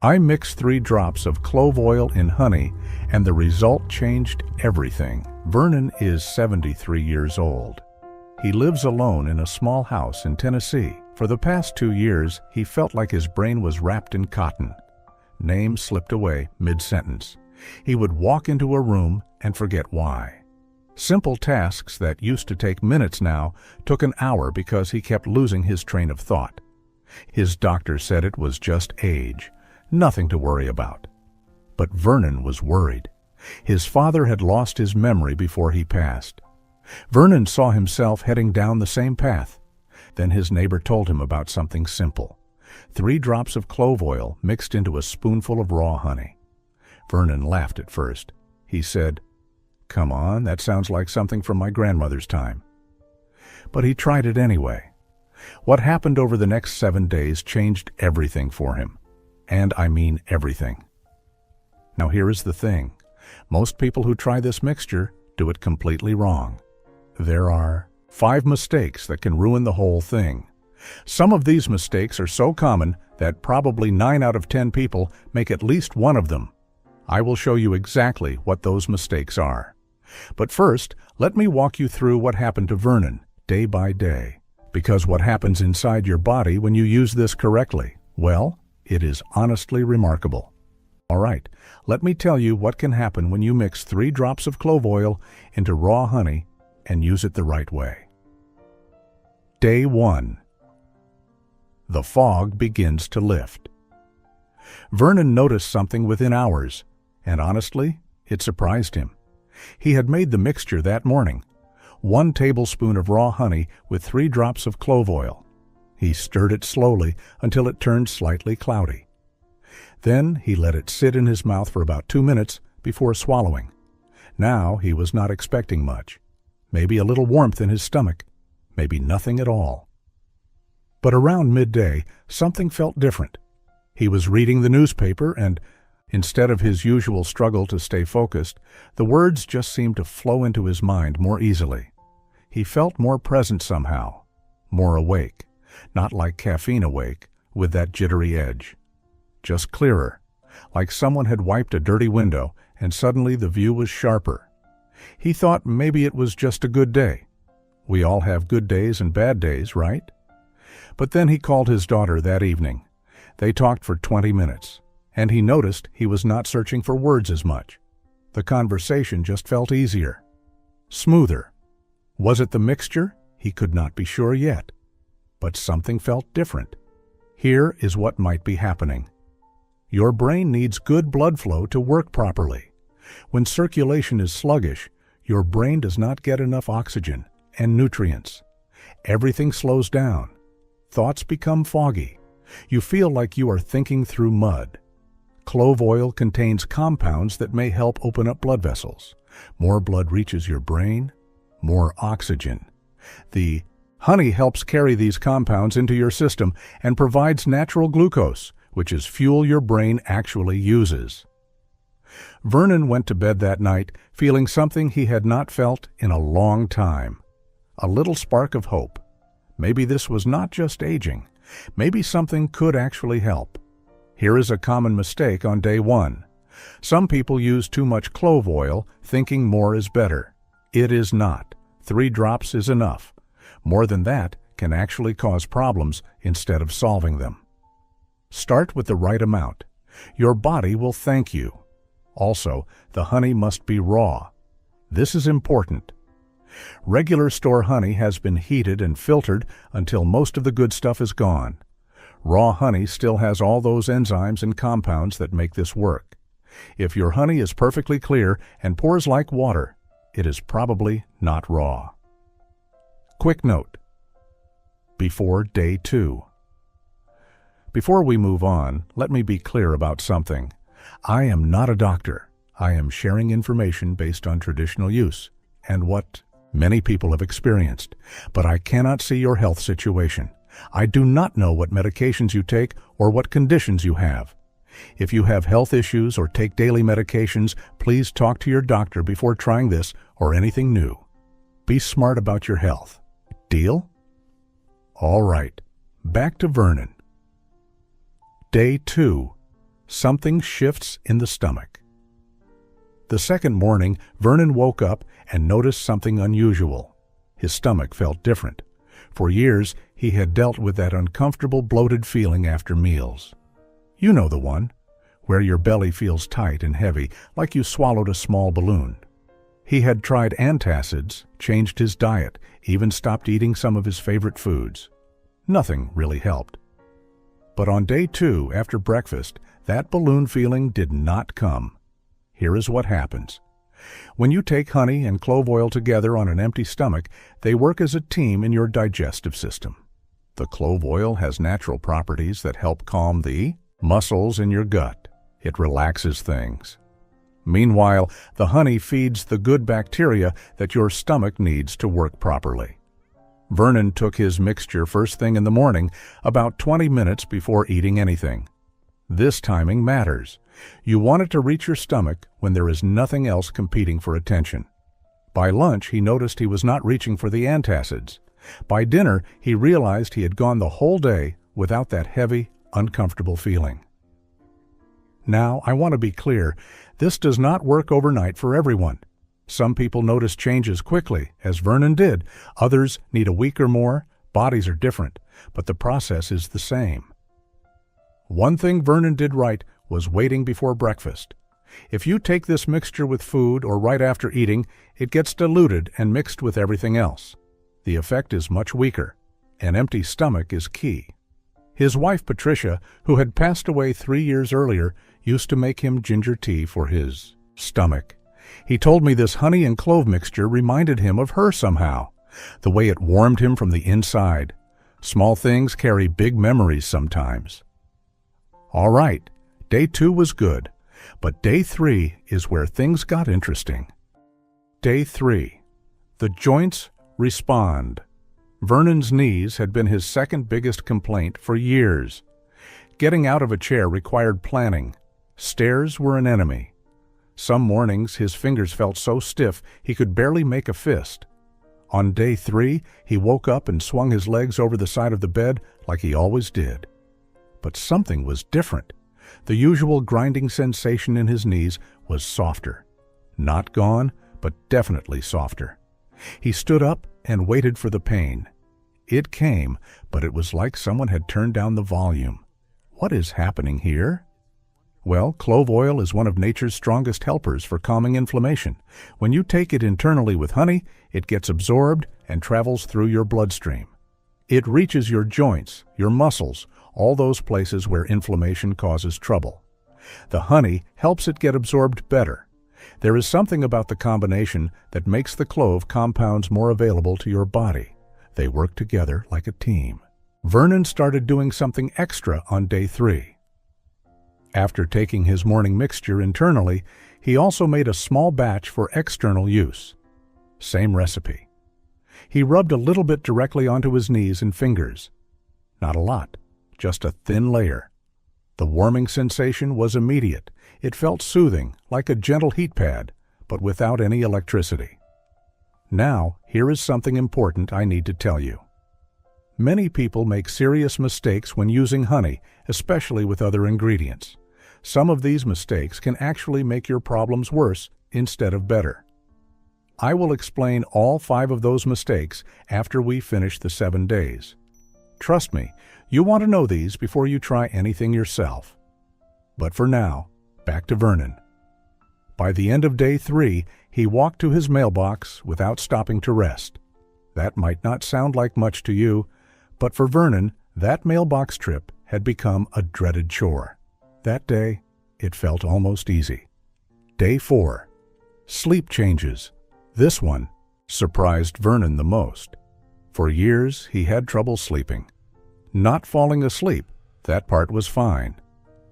I mixed 3 drops of clove oil in honey, and the result changed everything. Vernon is 73 years old. He lives alone in a small house in Tennessee. For the past 2 years, he felt like his brain was wrapped in cotton. Names slipped away mid-sentence. He would walk into a room and forget why. Simple tasks that used to take minutes now took an hour because he kept losing his train of thought. His doctor said it was just age, nothing to worry about. But Vernon was worried. His father had lost his memory before he passed. Vernon saw himself heading down the same path. Then his neighbor told him about something simple: 3 drops of clove oil mixed into a spoonful of raw honey. Vernon laughed at first. He said, "Come on, that sounds like something from my grandmother's time." But he tried it anyway. What happened over the next 7 days changed everything for him. And I mean everything. Now here is the thing. Most people who try this mixture do it completely wrong. There are 5 mistakes that can ruin the whole thing. Some of these mistakes are so common that probably 9 out of 10 people make at least one of them. I will show you exactly what those mistakes are. But first, let me walk you through what happened to Vernon day by day. Because what happens inside your body when you use this correctly, well, it is honestly remarkable. All right, let me tell you what can happen when you mix 3 drops of clove oil into raw honey and use it the right way. Day 1. The fog begins to lift. Vernon noticed something within hours, and honestly, it surprised him. He had made the mixture that morning: 1 tablespoon of raw honey with 3 drops of clove oil. He stirred it slowly until it turned slightly cloudy. Then he let it sit in his mouth for about 2 minutes before swallowing. Now he was not expecting much. Maybe a little warmth in his stomach, maybe nothing at all. But around midday, something felt different. He was reading the newspaper and, instead of his usual struggle to stay focused, the words just seemed to flow into his mind more easily. He felt more present somehow, more awake, not like caffeine awake, with that jittery edge. Just clearer, like someone had wiped a dirty window and suddenly the view was sharper. He thought maybe it was just a good day. We all have good days and bad days, right? But then he called his daughter that evening. They talked for 20 minutes, and he noticed he was not searching for words as much. The conversation just felt easier, smoother. Was it the mixture? He could not be sure yet. But something felt different. Here is what might be happening. Your brain needs good blood flow to work properly. When circulation is sluggish, your brain does not get enough oxygen and nutrients. Everything slows down. Thoughts become foggy. You feel like you are thinking through mud. Clove oil contains compounds that may help open up blood vessels. More blood reaches your brain, more oxygen. The honey helps carry these compounds into your system and provides natural glucose, which is fuel your brain actually uses. Vernon went to bed that night feeling something he had not felt in a long time. A little spark of hope. Maybe this was not just aging. Maybe something could actually help. Here is a common mistake on day 1. Some people use too much clove oil, thinking more is better. It is not. 3 drops is enough. More than that can actually cause problems instead of solving them. Start with the right amount. Your body will thank you. Also, the honey must be raw. This is important. Regular store honey has been heated and filtered until most of the good stuff is gone. Raw honey still has all those enzymes and compounds that make this work. If your honey is perfectly clear and pours like water, it is probably not raw. Quick note: before day 2. Before we move on, let me be clear about something. I am not a doctor. I am sharing information based on traditional use and what many people have experienced, but I cannot see your health situation. I do not know what medications you take or what conditions you have. If you have health issues or take daily medications, please talk to your doctor before trying this or anything new. Be smart about your health. Deal? All right, back to Vernon. Day 2. something shifts in the stomach. The second morning, Vernon woke up and noticed something unusual. His stomach felt different. For years, he had dealt with that uncomfortable, bloated feeling after meals. You know the one, where your belly feels tight and heavy, like you swallowed a small balloon. He had tried antacids, changed his diet, even stopped eating some of his favorite foods. Nothing really helped. But on day 2, after breakfast, that balloon feeling did not come. Here is what happens. When you take honey and clove oil together on an empty stomach, they work as a team in your digestive system. The clove oil has natural properties that help calm the muscles in your gut. It relaxes things. Meanwhile, the honey feeds the good bacteria that your stomach needs to work properly. Vernon took his mixture first thing in the morning, about 20 minutes before eating anything. This timing matters. You want it to reach your stomach when there is nothing else competing for attention. By lunch, he noticed he was not reaching for the antacids. By dinner, he realized he had gone the whole day without that heavy, uncomfortable feeling. Now, I want to be clear, this does not work overnight for everyone. Some people notice changes quickly, as Vernon did. Others need a week or more. Bodies are different, but the process is the same. One thing Vernon did right was waiting before breakfast. If you take this mixture with food or right after eating, it gets diluted and mixed with everything else. The effect is much weaker. An empty stomach is key. His wife Patricia, who had passed away 3 years earlier, used to make him ginger tea for his stomach. He told me this honey and clove mixture reminded him of her somehow, the way it warmed him from the inside. Small things carry big memories sometimes. All right, day 2 was good, but day 3 is where things got interesting. Day 3. The joints respond. Vernon's knees had been his second biggest complaint for years. Getting out of a chair required planning. Stairs were an enemy. Some mornings his fingers felt so stiff he could barely make a fist. On day 3, he woke up and swung his legs over the side of the bed like he always did. But something was different. The usual grinding sensation in his knees was softer. Not gone, but definitely softer. He stood up and waited for the pain. It came, but it was like someone had turned down the volume. What is happening here? Well, clove oil is one of nature's strongest helpers for calming inflammation. When you take it internally with honey, it gets absorbed and travels through your bloodstream. It reaches your joints, your muscles, all those places where inflammation causes trouble. The honey helps it get absorbed better. There is something about the combination that makes the clove compounds more available to your body. They work together like a team. Vernon started doing something extra on day 3. After taking his morning mixture internally, he also made a small batch for external use. Same recipe. He rubbed a little bit directly onto his knees and fingers. Not a lot, just a thin layer. The warming sensation was immediate. It felt soothing, like a gentle heat pad, but without any electricity. Now, here is something important I need to tell you. Many people make serious mistakes when using honey, especially with other ingredients. Some of these mistakes can actually make your problems worse instead of better. I will explain all 5 of those mistakes after we finish the 7 days. Trust me, you want to know these before you try anything yourself. But for now, back to Vernon. By the end of day 3, he walked to his mailbox without stopping to rest. That might not sound like much to you, but for Vernon, that mailbox trip had become a dreaded chore. That day, it felt almost easy. Day 4. Sleep changes. This one surprised Vernon the most. For years, he had trouble sleeping. Not falling asleep, that part was fine.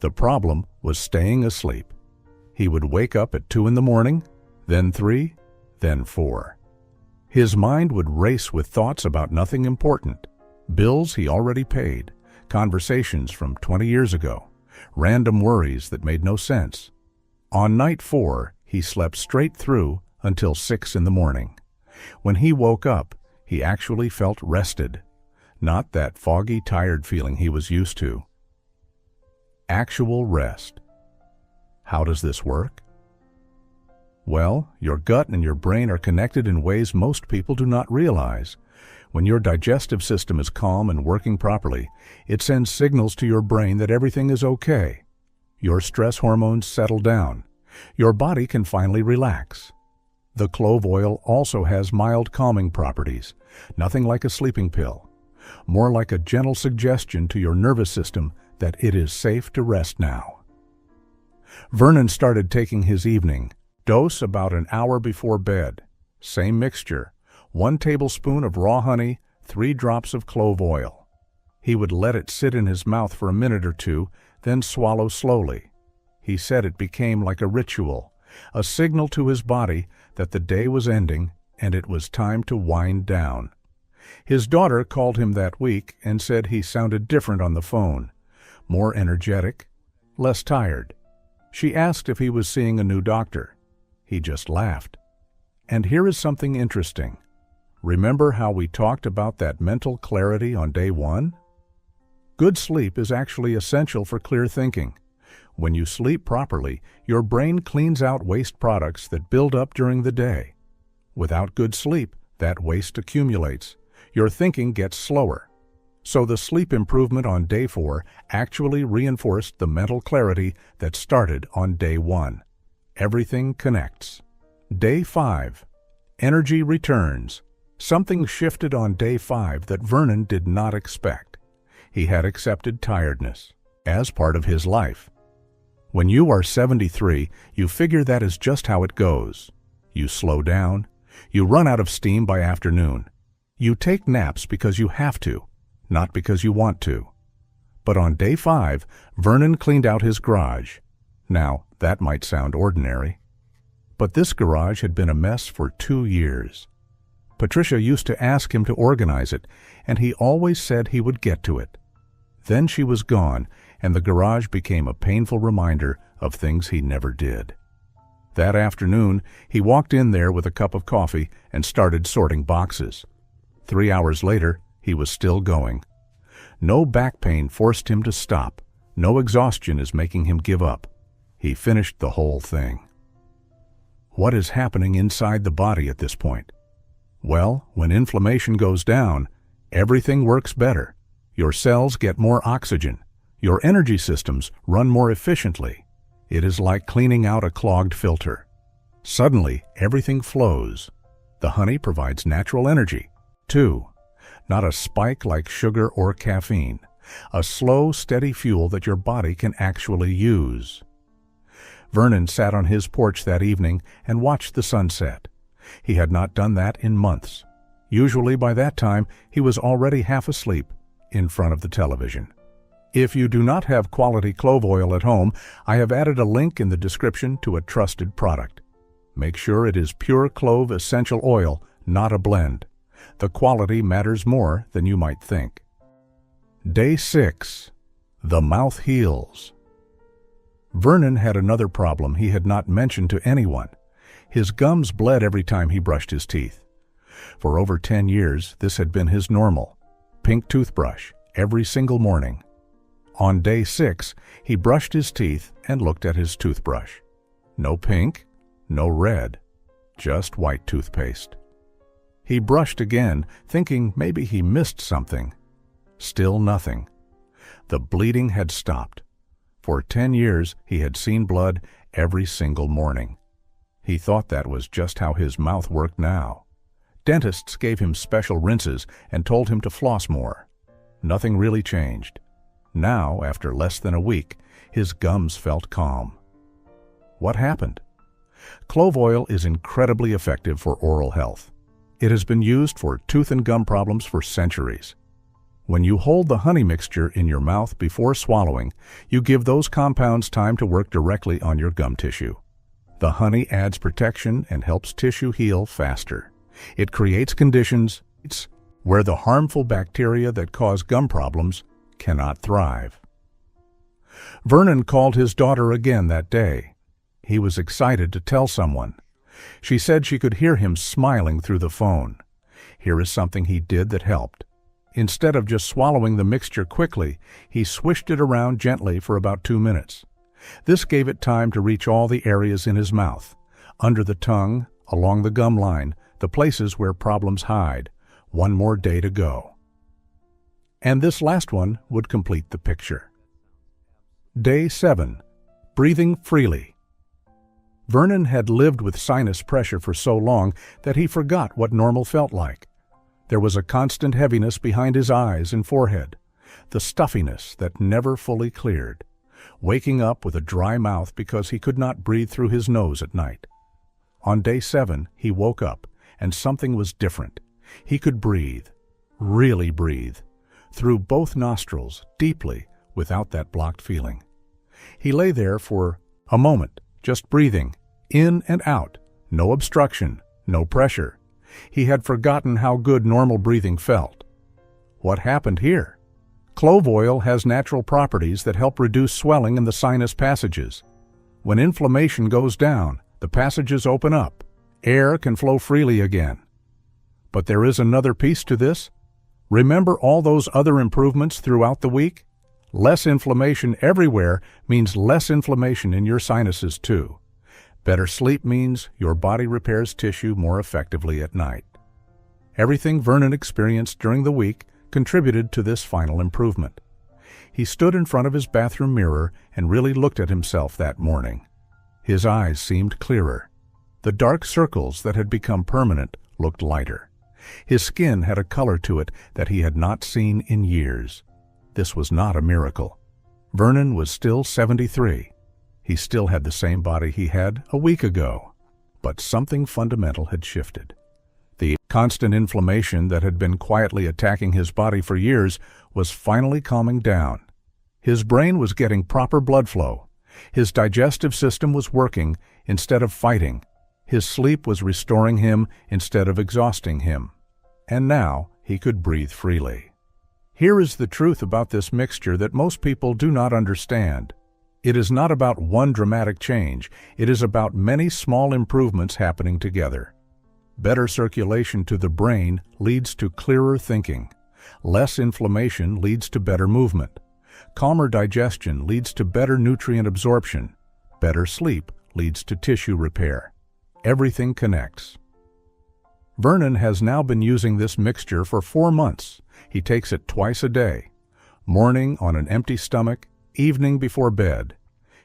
The problem was staying asleep. He would wake up at 2 in the morning, then 3, then 4. His mind would race with thoughts about nothing important. Bills he already paid, conversations from 20 years ago, random worries that made no sense. On night 4, he slept straight through until 6 in the morning. When he woke up, he actually felt rested, not that foggy, tired feeling he was used to. Actual rest. How does this work? Well, your gut and your brain are connected in ways most people do not realize. When your digestive system is calm and working properly, it sends signals to your brain that everything is okay. Your stress hormones settle down. Your body can finally relax. The clove oil also has mild calming properties, nothing like a sleeping pill, more like a gentle suggestion to your nervous system that it is safe to rest now. Vernon started taking his evening dose about an hour before bed. Same mixture, 1 tablespoon of raw honey, 3 drops of clove oil. He would let it sit in his mouth for a minute or two, then swallow slowly. He said it became like a ritual, a signal to his body that the day was ending and it was time to wind down. His daughter called him that week and said he sounded different on the phone, more energetic, less tired. She asked if he was seeing a new doctor. He just laughed. And here is something interesting. Remember how we talked about that mental clarity on day 1? Good sleep is actually essential for clear thinking. When you sleep properly, your brain cleans out waste products that build up during the day. Without good sleep, that waste accumulates. Your thinking gets slower. So the sleep improvement on day 4 actually reinforced the mental clarity that started on day 1. Everything connects. Day 5. Energy returns. Something shifted on day 5 that Vernon did not expect. He had accepted tiredness as part of his life. When you are 73, you figure that is just how it goes. You slow down. You run out of steam by afternoon. You take naps because you have to, not because you want to. But on day 5, Vernon cleaned out his garage. Now, that might sound ordinary, but this garage had been a mess for 2 years. Patricia used to ask him to organize it, and he always said he would get to it. Then she was gone, and the garage became a painful reminder of things he never did. That afternoon, he walked in there with a cup of coffee and started sorting boxes. 3 hours later, he was still going. No back pain forced him to stop. No exhaustion is making him give up. He finished the whole thing. What is happening inside the body at this point? Well, when inflammation goes down, everything works better. Your cells get more oxygen. Your energy systems run more efficiently. It is like cleaning out a clogged filter. Suddenly, everything flows. The honey provides natural energy, too. Not a spike like sugar or caffeine. A slow, steady fuel that your body can actually use. Vernon sat on his porch that evening and watched the sunset. He had not done that in months. Usually by that time, he was already half asleep in front of the television. If you do not have quality clove oil at home, I have added a link in the description to a trusted product. Make sure it is pure clove essential oil, not a blend. The quality matters more than you might think. Day 6. The mouth heals. Vernon had another problem he had not mentioned to anyone. His gums bled every time he brushed his teeth. For over 10 years, this had been his normal. Pink toothbrush, every single morning. On day 6, he brushed his teeth and looked at his toothbrush. No pink, no red, just white toothpaste. He brushed again, thinking maybe he missed something. Still nothing. The bleeding had stopped. For 10 years, he had seen blood every single morning. He thought that was just how his mouth worked now. Dentists gave him special rinses and told him to floss more. Nothing really changed. Now, after less than a week, his gums felt calm. What happened? Clove oil is incredibly effective for oral health. It has been used for tooth and gum problems for centuries. When you hold the honey mixture in your mouth before swallowing, you give those compounds time to work directly on your gum tissue. The honey adds protection and helps tissue heal faster. It creates conditions where the harmful bacteria that cause gum problems cannot thrive. Vernon called his daughter again that day. He was excited to tell someone. She said she could hear him smiling through the phone. Here is something he did that helped. Instead of just swallowing the mixture quickly, he swished it around gently for about 2 minutes. This gave it time to reach all the areas in his mouth, under the tongue, along the gum line, the places where problems hide. One more day to go. And this last one would complete the picture. Day 7. Breathing freely. Vernon had lived with sinus pressure for so long that he forgot what normal felt like. There was a constant heaviness behind his eyes and forehead, the stuffiness that never fully cleared, waking up with a dry mouth because he could not breathe through his nose at night. On day 7, he woke up, and something was different. He could breathe, really breathe, through both nostrils, deeply, without that blocked feeling. He lay there for a moment, just breathing, in and out, no obstruction, no pressure. He had forgotten how good normal breathing felt. What happened here? Clove oil has natural properties that help reduce swelling in the sinus passages. When inflammation goes down, the passages open up. Air can flow freely again. But there is another piece to this. Remember all those other improvements throughout the week? Less inflammation everywhere means less inflammation in your sinuses too. Better sleep means your body repairs tissue more effectively at night. Everything Vernon experienced during the week contributed to this final improvement. He stood in front of his bathroom mirror and really looked at himself that morning. His eyes seemed clearer. The dark circles that had become permanent looked lighter. His skin had a color to it that he had not seen in years. This was not a miracle. Vernon was still 73. He still had the same body he had a week ago. But something fundamental had shifted. The constant inflammation that had been quietly attacking his body for years was finally calming down. His brain was getting proper blood flow. His digestive system was working instead of fighting. His sleep was restoring him instead of exhausting him. And now he could breathe freely. Here is the truth about this mixture that most people do not understand. It is not about one dramatic change. It is about many small improvements happening together. Better circulation to the brain leads to clearer thinking. Less inflammation leads to better movement. Calmer digestion leads to better nutrient absorption. Better sleep leads to tissue repair. Everything connects. Vernon has now been using this mixture for 4 months. He takes it twice a day. Morning on an empty stomach, evening before bed.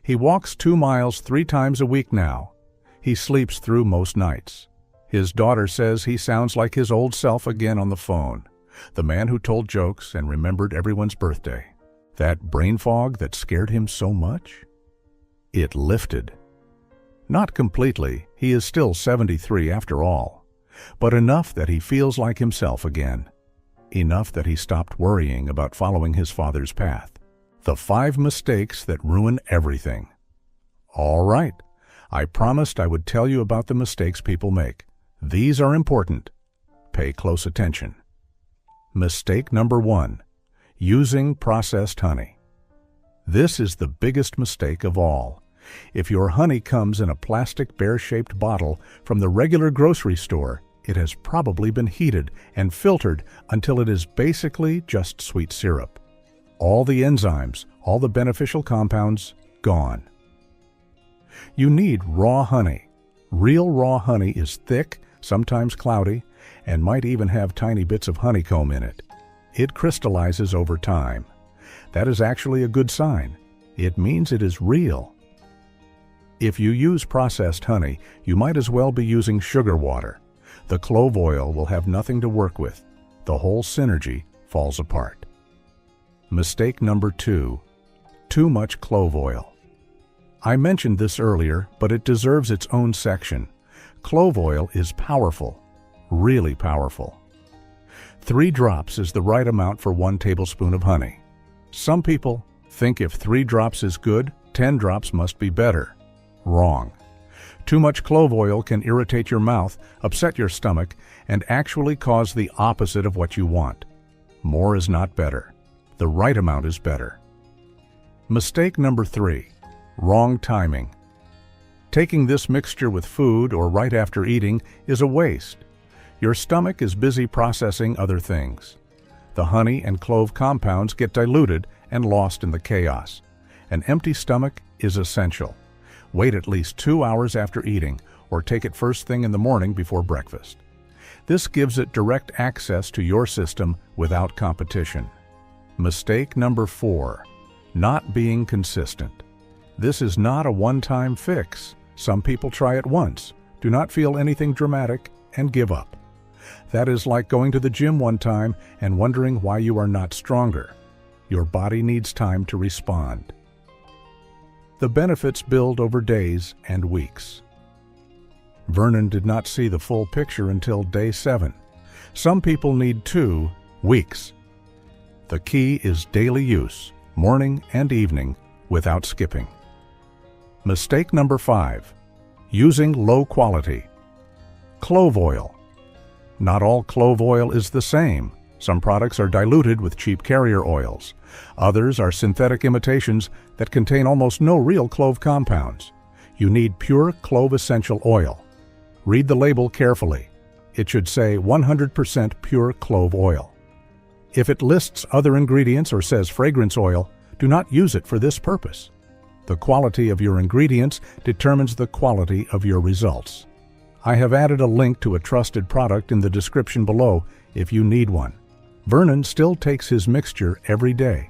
He walks 2 miles 3 times a week now. He sleeps through most nights. His daughter says he sounds like his old self again on the phone. The man who told jokes and remembered everyone's birthday. That brain fog that scared him so much? It lifted. Not completely, he is still 73 after all, but enough that he feels like himself again. Enough that he stopped worrying about following his father's path. The 5 mistakes that ruin everything. All right, I promised I would tell you about the mistakes people make. These are important. Pay close attention. Mistake number 1. Using processed honey. This is the biggest mistake of all. If your honey comes in a plastic bear-shaped bottle from the regular grocery store, it has probably been heated and filtered until it is basically just sweet syrup. All the enzymes, all the beneficial compounds, gone. You need raw honey. Real raw honey is thick, sometimes cloudy, and might even have tiny bits of honeycomb in it. It crystallizes over time. That is actually a good sign. It means it is real. If you use processed honey, you might as well be using sugar water. The clove oil will have nothing to work with. The whole synergy falls apart. Mistake number 2. Too much clove oil. I mentioned this earlier, but it deserves its own section. Clove oil is powerful, really powerful. 3 drops is the right amount for 1 tablespoon of honey. Some people think if 3 drops is good, 10 drops must be better. Wrong. Too much clove oil can irritate your mouth, upset your stomach, and actually cause the opposite of what you want. More is not better. The right amount is better. Mistake number 3. Wrong timing. Taking this mixture with food or right after eating is a waste. Your stomach is busy processing other things. The honey and clove compounds get diluted and lost in the chaos. An empty stomach is essential. Wait at least 2 hours after eating, or take it first thing in the morning before breakfast. This gives it direct access to your system without competition. Mistake number 4, not being consistent. This is not a one-time fix. Some people try it once, do not feel anything dramatic, and give up. That is like going to the gym one time and wondering why you are not stronger. Your body needs time to respond. The benefits build over days and weeks. Vernon did not see the full picture until day 7. Some people need 2 weeks. The key is daily use, morning and evening, without skipping. Mistake number 5, using low quality. Clove oil. Not all clove oil is the same. Some products are diluted with cheap carrier oils. Others are synthetic imitations that contain almost no real clove compounds. You need pure clove essential oil. Read the label carefully. It should say 100% pure clove oil. If it lists other ingredients or says fragrance oil, do not use it for this purpose. The quality of your ingredients determines the quality of your results. I have added a link to a trusted product in the description below if you need one. Vernon still takes his mixture every day.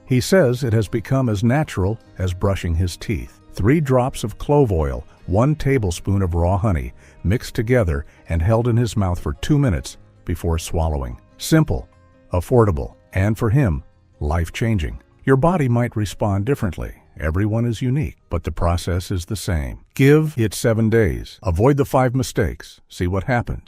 He says it has become as natural as brushing his teeth. 3 drops of clove oil, 1 tablespoon of raw honey, mixed together and held in his mouth for 2 minutes before swallowing. Simple, affordable, and for him, life-changing. Your body might respond differently. Everyone is unique, but the process is the same. Give it 7 days. Avoid the 5 mistakes. See what happens.